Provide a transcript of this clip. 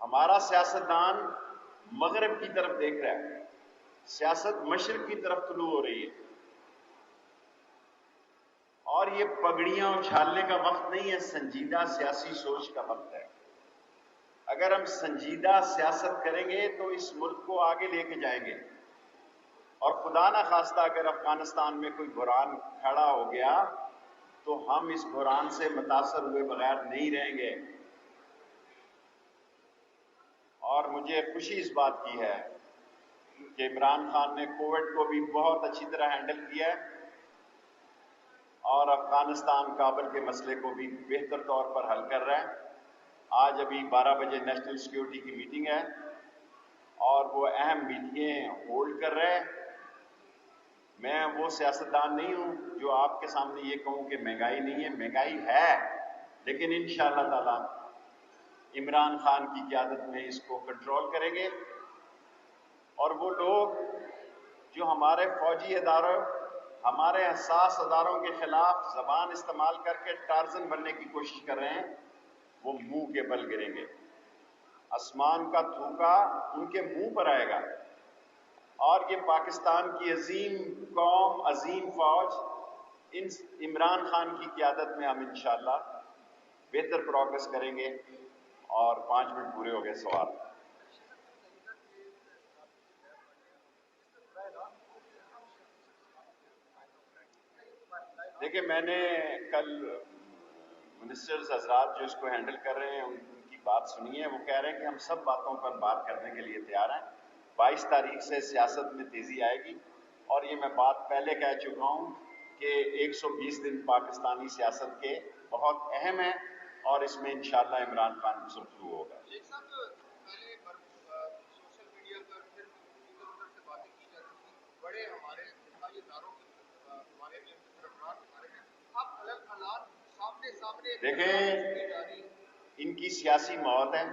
ہمارا سیاستدان مغرب کی طرف دیکھ رہا ہے، سیاست مشرق کی طرف طلوع ہو رہی ہے، اور یہ پگڑیاں اچھالنے کا وقت نہیں ہے، سنجیدہ سیاسی سوچ کا وقت ہے۔ اگر ہم سنجیدہ سیاست کریں گے تو اس ملک کو آگے لے کے جائیں گے، اور خدا نہ خواستہ اگر افغانستان میں کوئی بحران کھڑا ہو گیا تو ہم اس بحران سے متاثر ہوئے بغیر نہیں رہیں گے۔ اور مجھے خوشی اس بات کی ہے کہ عمران خان نے کووڈ کو بھی بہت اچھی طرح ہینڈل کیا ہے، اور افغانستان کابل کے مسئلے کو بھی بہتر طور پر حل کر رہا ہے۔ آج ابھی 12 بجے نیشنل سیکیورٹی کی میٹنگ ہے، اور وہ اہم میٹنگیں ہولڈ کر رہے ہیں۔ میں وہ سیاستدان نہیں ہوں جو آپ کے سامنے یہ کہوں کہ مہنگائی نہیں ہے، مہنگائی ہے، لیکن انشاءاللہ تعالی عمران خان کی قیادت میں اس کو کنٹرول کریں گے، اور وہ لوگ جو ہمارے فوجی اداروں، ہمارے حساس اداروں کے خلاف زبان استعمال کر کے ٹارزن بننے کی کوشش کر رہے ہیں، وہ منہ کے بل گریں گے۔ آسمان کا تھوکا ان کے منہ پر آئے گا، اور یہ پاکستان کی عظیم قوم، عظیم فوج، ان عمران خان کی قیادت میں ہم انشاءاللہ بہتر پروگرس کریں گے۔ اور 5 منٹ پورے ہو گئے، سوال۔ دیکھیں، میں نے کل منسٹرز حضرات جو اس کو ہینڈل کر رہے ہیں ان کی بات سنی ہے، وہ کہہ رہے ہیں کہ ہم سب باتوں پر بات کرنے کے لیے تیار ہیں۔ 22 تاریخ سے سیاست میں تیزی آئے گی، اور یہ میں بات پہلے کہہ چکا ہوں کہ 120 دن پاکستانی سیاست کے بہت اہم ہیں، اور اس میں انشاءاللہ عمران خان سرخرو ہوگا۔ شیخ صاحب، پہلے سوشل میڈیا پر پھر ادھر ادھر سے باتیں کی جاتی تھی، بڑے ہمارے دفاعی اداروں کے بارے میں سربراہ کے بارے میں، اب الگ الگ سامنے دیکھیں، ان کی سیاسی موت ہے،